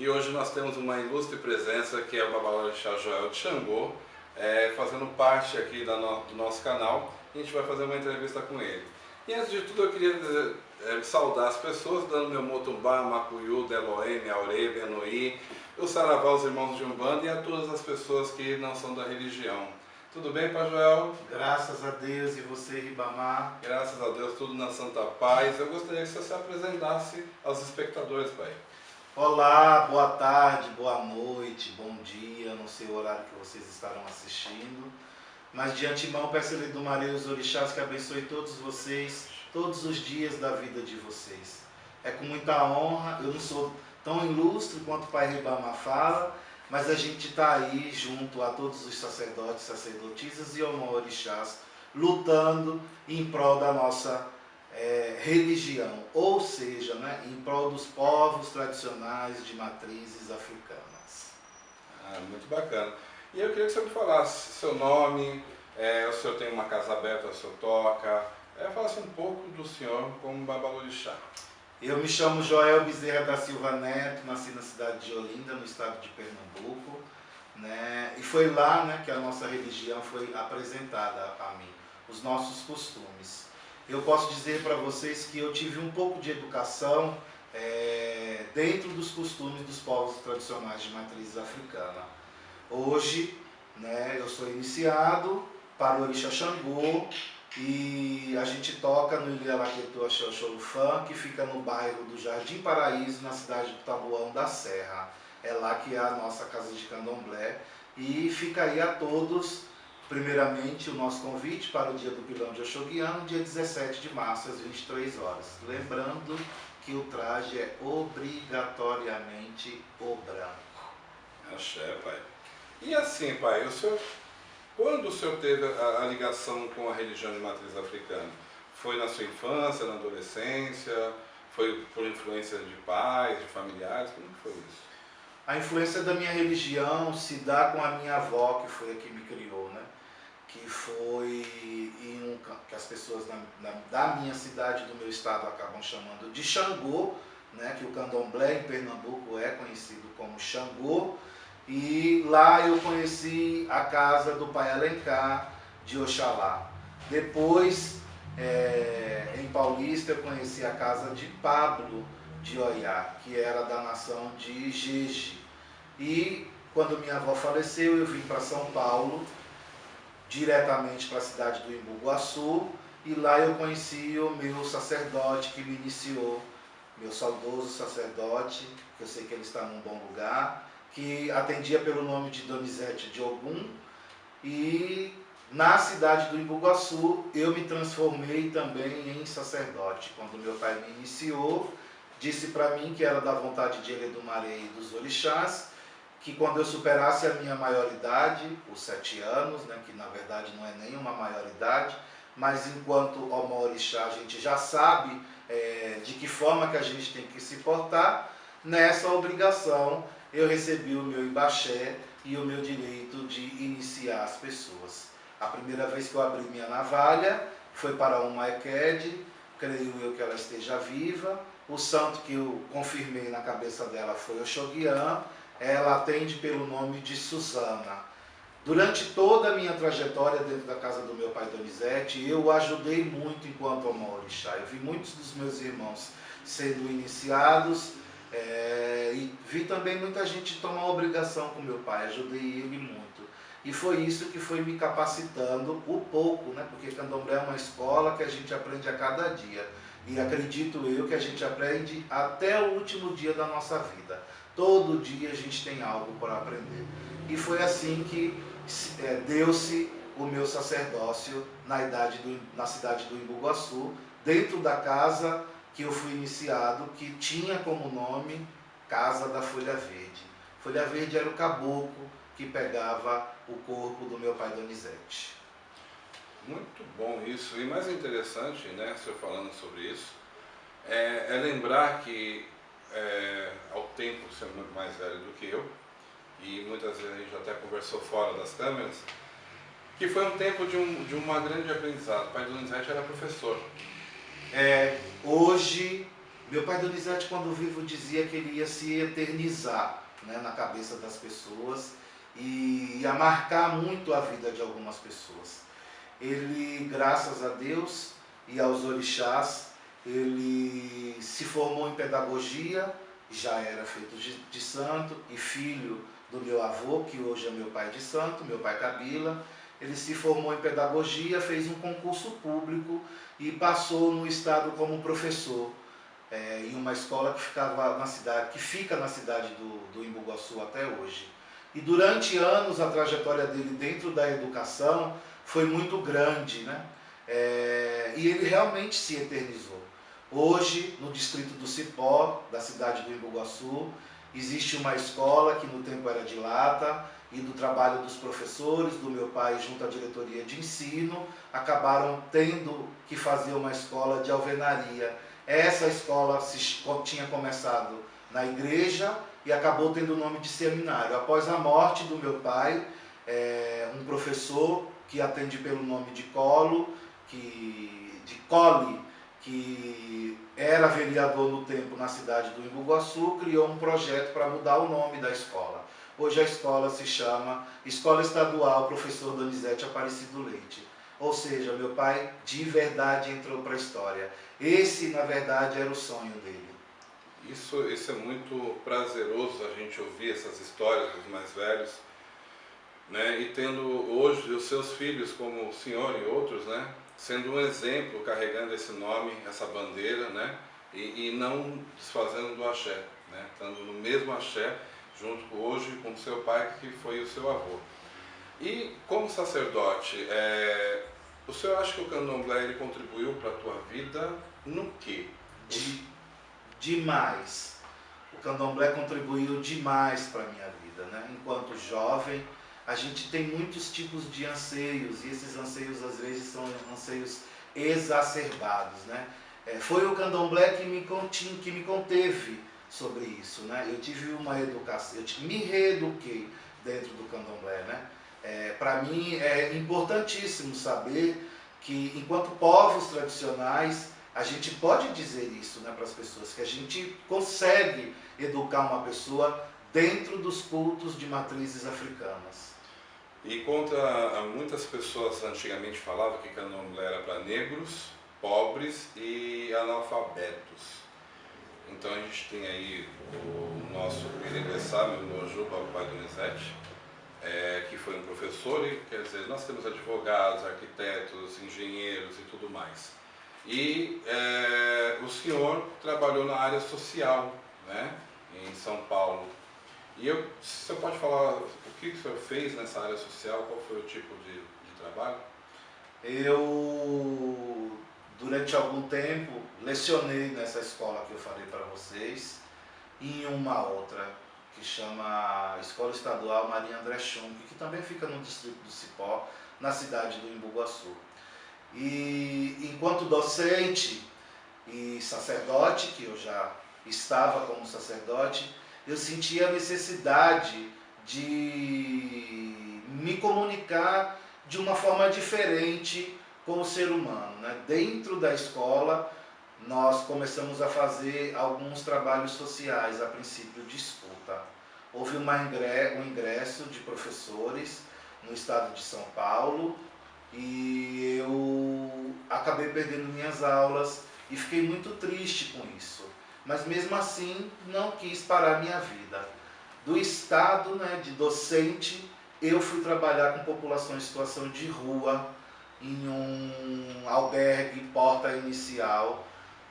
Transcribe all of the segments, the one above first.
E hoje nós temos uma ilustre presença que é o Babalorixá Joel de Xangô, fazendo parte aqui do nosso canal. A gente vai fazer uma entrevista com ele. E antes de tudo eu queria saudar as pessoas, dando meu Motumbá, Macuyu, Deloene, Aure, Benoí, o Saravá, os irmãos de Umbanda e a todas as pessoas que não são da religião. Tudo bem, Pai Joel? Graças a Deus, e você, Ribamar? Graças a Deus, tudo na santa paz. Eu gostaria que você se apresentasse aos espectadores, Pai. Olá, boa tarde, boa noite, bom dia, não sei o horário que vocês estarão assistindo, mas de antemão peço a Lei do Maré e os orixás que abençoe todos vocês, todos os dias da vida de vocês. É com muita honra, eu não sou tão ilustre quanto o Pai Ribamar fala, mas a gente está aí junto a todos os sacerdotes, sacerdotisas e orixás, lutando em prol da nossa religião, ou seja, em prol dos povos tradicionais de matrizes africanas. Muito bacana. E eu queria que você me falasse seu nome, o senhor tem uma casa aberta, o senhor toca, falasse um pouco do senhor como Babalorixá. Eu me chamo Joel Bezerra da Silva Neto, nasci na cidade de Olinda, no estado de Pernambuco, e foi lá que a nossa religião foi apresentada a mim, os nossos costumes. Eu posso dizer para vocês que eu tive um pouco de educação dentro dos costumes dos povos tradicionais de matriz africana. Hoje, eu sou iniciado para o Orixá Xangô e a gente toca no Ilhalaquetu Axé-Xolufã, que fica no bairro do Jardim Paraíso, na cidade do Taboão da Serra. É lá que é a nossa casa de candomblé e fica aí a todos. Primeiramente, o nosso convite para o dia do Pilão de Oxoguiano, dia 17 de março, às 23 horas. Lembrando que o traje é obrigatoriamente o branco. Axé, Pai. E assim, Pai, quando o senhor teve a ligação com a religião de matriz africana? Foi na sua infância, na adolescência? Foi por influência de pais, de familiares? Como que foi isso? A influência da minha religião se dá com a minha avó, que foi a que me criou, que foi que as pessoas da minha cidade, do meu estado, acabam chamando de Xangô, que o candomblé em Pernambuco é conhecido como Xangô, e lá eu conheci a casa do Pai Alencar de Oxalá. Depois, em Paulista, eu conheci a casa de Pablo de Oiá, que era da nação de Jeje. E quando minha avó faleceu, eu vim para São Paulo, diretamente para a cidade do Imbuguaçu, e lá eu conheci o meu sacerdote que me iniciou, meu saudoso sacerdote, que eu sei que ele está num bom lugar, que atendia pelo nome de Donizete de Ogum, e na cidade do Imbuguaçu eu me transformei também em sacerdote. Quando meu pai me iniciou, disse para mim que era da vontade de Ele do Maré e dos orixás, que quando eu superasse a minha maioridade, os 7 anos, que na verdade não é nenhuma maioridade, mas enquanto Omorixá a gente já sabe de que forma que a gente tem que se portar, nessa obrigação eu recebi o meu ibaxé e o meu direito de iniciar as pessoas. A primeira vez que eu abri minha navalha foi para uma Ekede, creio eu que ela esteja viva. O santo que eu confirmei na cabeça dela foi Oxoguian. Ela atende pelo nome de Susana. Durante toda a minha trajetória dentro da casa do meu pai Donizete, eu ajudei muito enquanto Omorixá. Eu vi muitos dos meus irmãos sendo iniciados e vi também muita gente tomar obrigação com meu pai. Ajudei ele muito. E foi isso que foi me capacitando o pouco, porque candomblé é uma escola que a gente aprende a cada dia. E acredito eu que a gente aprende até o último dia da nossa vida. Todo dia a gente tem algo para aprender. E foi assim que deu-se o meu sacerdócio na cidade do Imbuguaçu, dentro da casa que eu fui iniciado, que tinha como nome Casa da Folha Verde. Folha Verde era o caboclo que pegava o corpo do meu pai Donizete. Muito bom isso. E mais interessante, o senhor falando sobre isso, é lembrar que ao tempo, o senhor é muito mais velho do que eu, e muitas vezes a gente até conversou fora das câmeras, que foi um tempo de uma grande aprendizado. O pai Donizete era professor. Hoje Meu pai Donizete, quando vivo, dizia que ele ia se eternizar, né, na cabeça das pessoas e ia marcar muito a vida de algumas pessoas. Ele, graças a Deus e aos orixás, ele se formou em pedagogia, já era feito de santo e filho do meu avô, que hoje é meu pai de santo, meu pai Kabila. Ele se formou em pedagogia, fez um concurso público e passou no estado como professor, em uma escola que ficava na cidade, que fica na cidade do Embu-Guaçu até hoje. E durante anos a trajetória dele dentro da educação foi muito grande, né? E ele realmente se eternizou. Hoje, no distrito do Cipó, da cidade do Embu-Guaçu, existe uma escola que no tempo era de lata, e do trabalho dos professores, do meu pai junto à diretoria de ensino, acabaram tendo que fazer uma escola de alvenaria. Essa escola tinha começado na igreja e acabou tendo o nome de seminário. Após a morte do meu pai, um professor que atende pelo nome de Cole, que era vereador no tempo na cidade do Embu-Guaçu, criou um projeto para mudar o nome da escola. Hoje a escola se chama Escola Estadual Professor Donizete Aparecido Leite. Ou seja, meu pai de verdade entrou para a história. Esse, na verdade, era o sonho dele. Isso é muito prazeroso a gente ouvir essas histórias dos mais velhos, né? E tendo hoje os seus filhos, como o senhor e outros, né? Sendo um exemplo, carregando esse nome, essa bandeira, né? E não desfazendo do axé, né? Estando no mesmo axé, junto hoje com seu pai, que foi o seu avô. E como sacerdote, o senhor acha que o candomblé ele contribuiu para a tua vida no quê? Demais. O candomblé contribuiu demais para a minha vida, né? Enquanto jovem, a gente tem muitos tipos de anseios, e esses anseios às vezes são anseios exacerbados, né? Foi o candomblé que me conteve sobre isso, né? Eu tive uma educação, me reeduquei dentro do candomblé, né? Para mim é importantíssimo saber que, enquanto povos tradicionais, a gente pode dizer isso, né, para as pessoas, que a gente consegue educar uma pessoa dentro dos cultos de matrizes africanas. E muitas pessoas antigamente falavam que candomblé era para negros, pobres e analfabetos. Então a gente tem aí o nosso querido Essá, meu nojo, o pai Donizete, que foi um professor, e quer dizer, nós temos advogados, arquitetos, engenheiros e tudo mais. E o senhor trabalhou na área social, né, em São Paulo. E você pode falar o que o senhor fez nessa área social, qual foi o tipo de trabalho? Eu, durante algum tempo, lecionei nessa escola que eu falei para vocês, e em uma outra, que chama Escola Estadual Maria André Chung, que também fica no distrito do Cipó, na cidade do Embu-Guaçu. E enquanto docente e sacerdote, que eu já estava como sacerdote, eu sentia a necessidade de me comunicar de uma forma diferente com o ser humano, né? Dentro da escola, nós começamos a fazer alguns trabalhos sociais, a princípio de escuta. Houve um ingresso de professores no estado de São Paulo, e eu acabei perdendo minhas aulas e fiquei muito triste com isso. Mas mesmo assim não quis parar minha vida. Do estado, né, de docente, eu fui trabalhar com população em situação de rua, em um albergue porta inicial,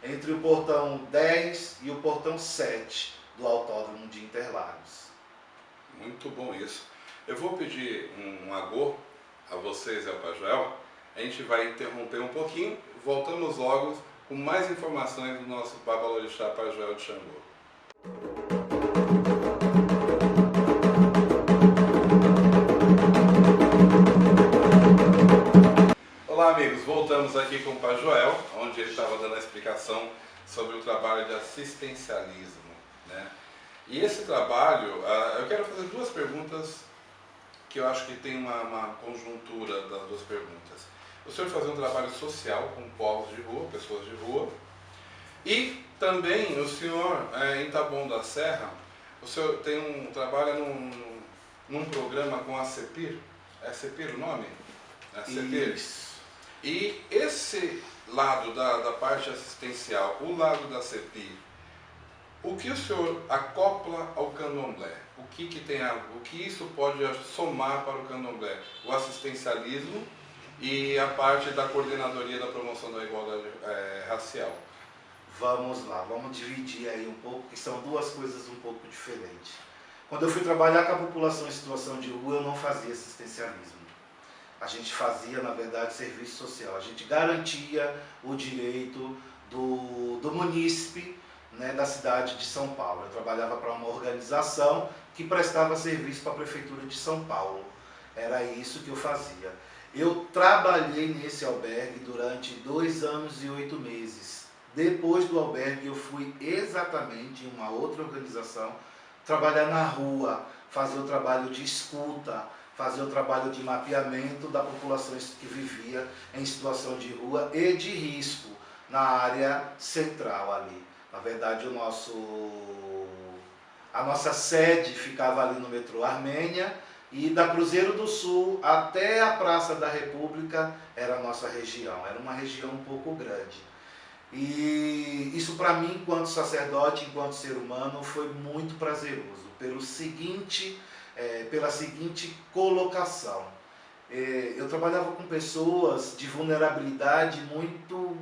entre o portão 10 e o portão 7 do Autódromo de Interlagos. Muito bom isso. Eu vou pedir um agô a vocês e ao Pai Joel. A gente vai interromper um pouquinho, voltamos logo com mais informações do nosso Babalorixá Pai Joel de Xangô. Olá amigos, voltamos aqui com o Pai Joel, onde ele estava dando a explicação sobre o trabalho de assistencialismo, né? E esse trabalho, eu quero fazer duas perguntas que eu acho que tem uma conjuntura das duas perguntas. O senhor fazia um trabalho social com povos de rua, pessoas de rua, E também o senhor, em Taboão da Serra, o senhor trabalha num programa com a CEPIR, é CEPIR o nome? É CEPIR. Isso. E esse lado da parte assistencial, o lado da CEPIR, o que o senhor acopla ao candomblé? O que isso pode somar para o candomblé? O assistencialismo e a parte da coordenadoria da promoção da igualdade racial. Vamos lá, vamos dividir aí um pouco, que são duas coisas um pouco diferentes. Quando eu fui trabalhar com a população em situação de rua, eu não fazia assistencialismo. A gente fazia, na verdade, serviço social. A gente garantia o direito do munícipe, né, da cidade de São Paulo. Eu trabalhava para uma organização que prestava serviço para a Prefeitura de São Paulo. Era isso que eu fazia. Eu trabalhei nesse albergue durante 2 anos e 8 meses. Depois do albergue eu fui exatamente em uma outra organização, trabalhar na rua, fazer o trabalho de escuta, fazer o trabalho de mapeamento da população que vivia em situação de rua e de risco na área central ali. Na verdade a nossa sede ficava ali no metrô Armênia e da Cruzeiro do Sul até a Praça da República era a nossa região, era uma região um pouco grande. E isso para mim, enquanto sacerdote, enquanto ser humano, foi muito prazeroso, pela seguinte colocação. Eu trabalhava com pessoas de vulnerabilidade muito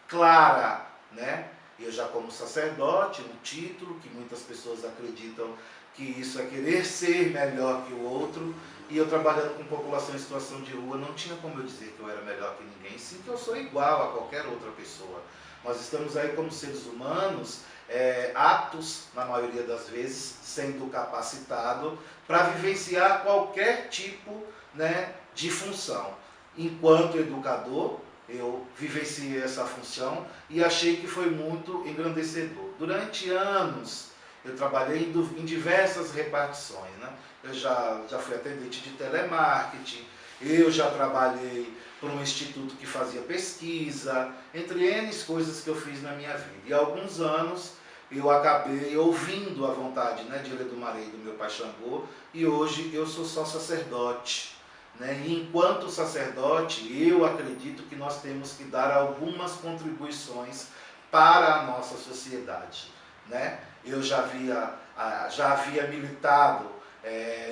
clara, né? Eu já como sacerdote, um título, que muitas pessoas acreditam que isso é querer ser melhor que o outro, e eu trabalhando com população em situação de rua, não tinha como eu dizer que eu era melhor que ninguém, sim que eu sou igual a qualquer outra pessoa. Nós estamos aí como seres humanos, aptos, na maioria das vezes, sendo capacitados para vivenciar qualquer tipo, né, de função. Enquanto educador, eu vivenciei essa função e achei que foi muito engrandecedor. Durante anos, eu trabalhei em diversas repartições, né? Eu já fui atendente de telemarketing, eu já trabalhei por um instituto que fazia pesquisa, entre N coisas que eu fiz na minha vida. E há alguns anos eu acabei ouvindo a vontade, né, de Eledumarei do meu pai Xangô, e hoje eu sou só sacerdote. Né? E enquanto sacerdote, eu acredito que nós temos que dar algumas contribuições para a nossa sociedade. Né? Eu já havia militado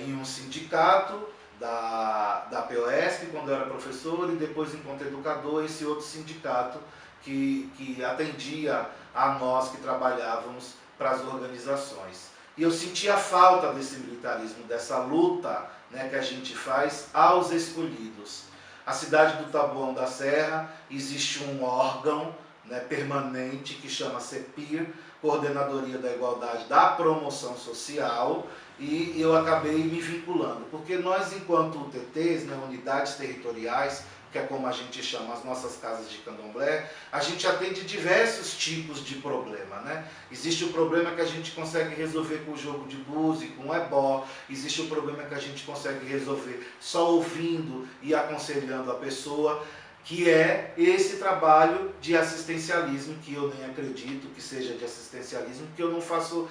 em um sindicato da POSP, quando eu era professor, e depois, enquanto educador, esse outro sindicato que atendia a nós que trabalhávamos para as organizações. E eu sentia falta desse militarismo, dessa luta, né, que a gente faz aos escolhidos. A cidade do Taboão da Serra existe um órgão, né, permanente que chama CEPIR, Coordenadoria da Igualdade da Promoção Social, e eu acabei me vinculando, porque nós, enquanto UTTs, né, unidades territoriais, que é como a gente chama as nossas casas de candomblé, a gente atende diversos tipos de problema, né? Existe o problema que a gente consegue resolver com o jogo de búzio, com o ebó, existe o problema que a gente consegue resolver só ouvindo e aconselhando a pessoa, que é esse trabalho de assistencialismo, que eu nem acredito que seja de assistencialismo, porque eu não faço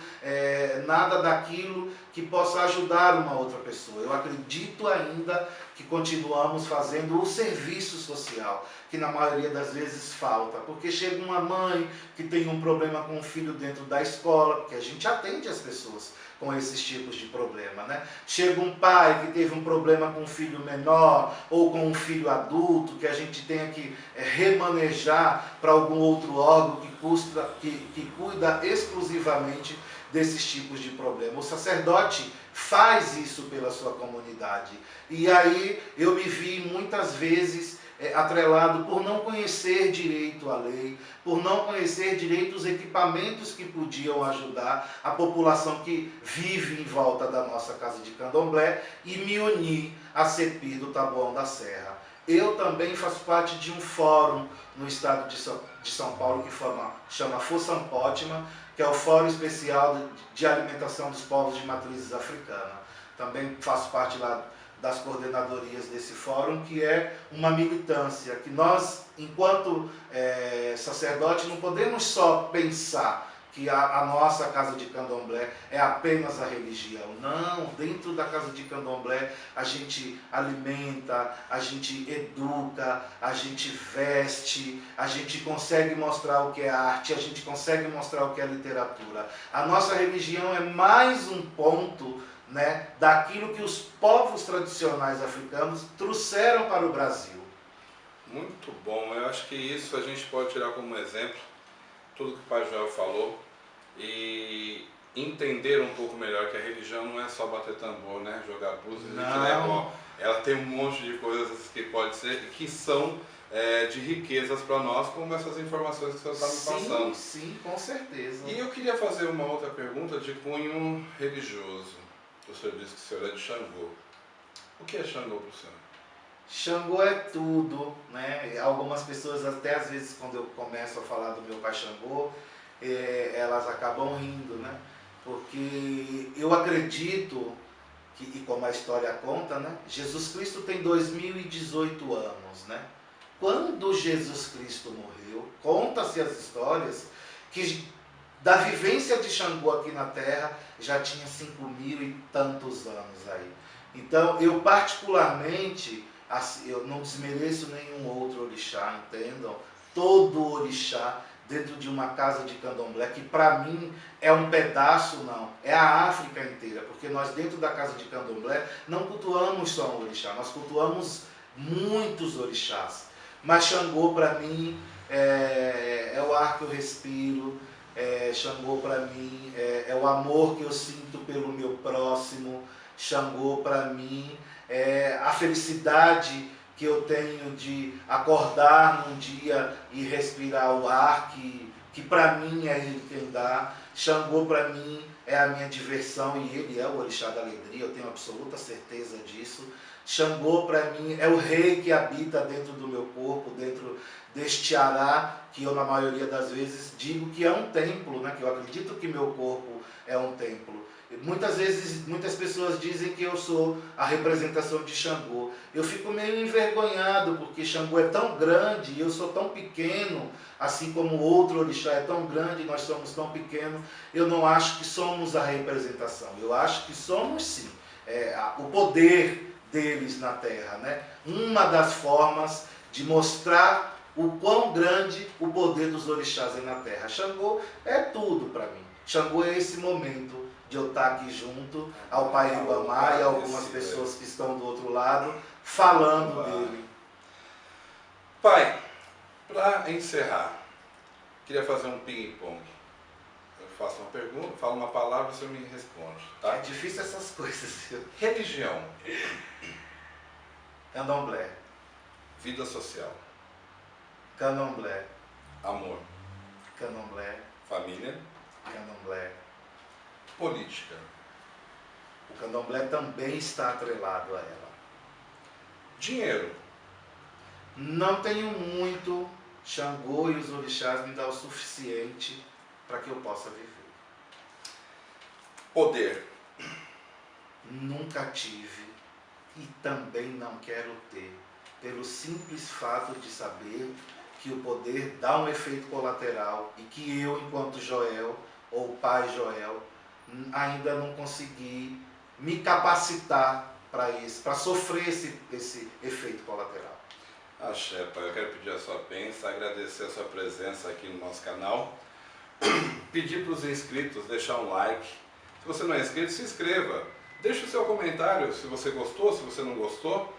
nada daquilo que possa ajudar uma outra pessoa. Eu acredito ainda que continuamos fazendo o serviço social, que na maioria das vezes falta, porque chega uma mãe que tem um problema com o filho dentro da escola, porque a gente atende as pessoas com esses tipos de problema, né? Chega um pai que teve um problema com um filho menor ou com um filho adulto, que a gente tenha que remanejar para algum outro órgão que cuida exclusivamente desses tipos de problema. O sacerdote faz isso pela sua comunidade. E aí eu me vi muitas vezes atrelado por não conhecer direito a lei, por não conhecer direito os equipamentos que podiam ajudar a população que vive em volta da nossa casa de candomblé, e me unir à CEPIR do Taboão da Serra. Eu também faço parte de um fórum no estado de São Paulo que chama Fossampótima, que é o Fórum Especial de Alimentação dos Povos de Matrizes Africana. Também faço parte lá das coordenadorias desse fórum, que é uma militância, que nós, enquanto sacerdote, não podemos só pensar que a nossa casa de candomblé é apenas a religião. Não, dentro da casa de candomblé a gente alimenta, a gente educa, a gente veste, a gente consegue mostrar o que é arte, a gente consegue mostrar o que é literatura. A nossa religião é mais um ponto, né, daquilo que os povos tradicionais africanos trouxeram para o Brasil. Muito bom, eu acho que isso a gente pode tirar como exemplo, tudo que o Pai Joel falou, e entender um pouco melhor que a religião não é só bater tambor, né, jogar búzios, ela tem um monte de coisas que pode ser e que são de riquezas para nós, como essas informações que você está me passando. Sim, com certeza. E eu queria fazer uma outra pergunta de cunho religioso. O senhor disse que o senhor é de Xangô. O que é Xangô para o senhor? Xangô é tudo, né? Algumas pessoas, até às vezes, quando eu começo a falar do meu pai Xangô, elas acabam rindo, né? Porque eu acredito que, e como a história conta, né? Jesus Cristo tem 2018 anos, né? Quando Jesus Cristo morreu, conta-se as histórias que da vivência de Xangô aqui na Terra já tinha 5.000 e tantos anos aí. Então, eu particularmente, eu não desmereço nenhum outro orixá, entendam? Todo orixá dentro de uma casa de candomblé, que para mim é um pedaço, não, é a África inteira, porque nós dentro da casa de candomblé não cultuamos só um orixá, nós cultuamos muitos orixás. Mas Xangô para mim é o ar que eu respiro, Xangô para mim é o amor que eu sinto pelo meu próximo, Xangô para mim é a felicidade que eu tenho de acordar num dia e respirar o ar que para mim é ele quem dá. Xangô para mim é a minha diversão e ele é o orixá da alegria, eu tenho absoluta certeza disso. Xangô para mim é o rei que habita dentro do meu corpo, dentro deste ará, que eu na maioria das vezes digo que é um templo, né? Que eu acredito que meu corpo é um templo. Muitas vezes, muitas pessoas dizem que eu sou a representação de Xangô. Eu fico meio envergonhado, porque Xangô é tão grande e eu sou tão pequeno, assim como o outro orixá é tão grande e nós somos tão pequenos. Eu não acho que somos a representação, eu acho que somos sim o poder deles na Terra, né? Uma das formas de mostrar o quão grande o poder dos orixás é na Terra. Xangô é tudo para mim. Xangô é esse momento de eu estar aqui junto ao Pai Ribamar e algumas pessoas que estão do outro lado falando dele. Pai, para encerrar, queria fazer um ping-pong. Eu faço uma pergunta, falo uma palavra e o senhor me responde. Tá? É difícil essas coisas. Religião. Candomblé. Vida social. Candomblé. Amor. Candomblé. Família. Candomblé. Política. O candomblé também está atrelado a ela. Dinheiro. Não tenho muito. Xangô e os orixás me dão o suficiente para que eu possa viver. Poder. Nunca tive e também não quero ter, pelo simples fato de saber que o poder dá um efeito colateral e que eu, enquanto Joel, ou pai Joel, ainda não consegui me capacitar para isso, para sofrer esse efeito colateral. Axé, pai, eu quero pedir a sua bênção, agradecer a sua presença aqui no nosso canal, pedir para os inscritos deixar um like. Se você não é inscrito, se inscreva, deixe o seu comentário se você gostou, se você não gostou.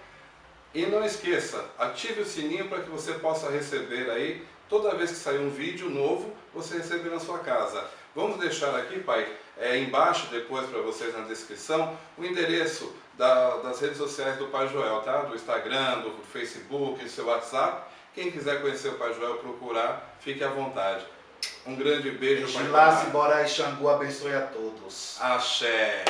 E não esqueça, ative o sininho para que você possa receber aí, toda vez que sair um vídeo novo, você receber na sua casa. Vamos deixar aqui, pai, embaixo, depois para vocês na descrição, o endereço das redes sociais do Pai Joel, tá? Do Instagram, do Facebook, do seu WhatsApp. Quem quiser conhecer o Pai Joel, procurar, fique à vontade. Um grande beijo, Pai Joel. Lá, se bora e Xangô abençoe a todos. Axé.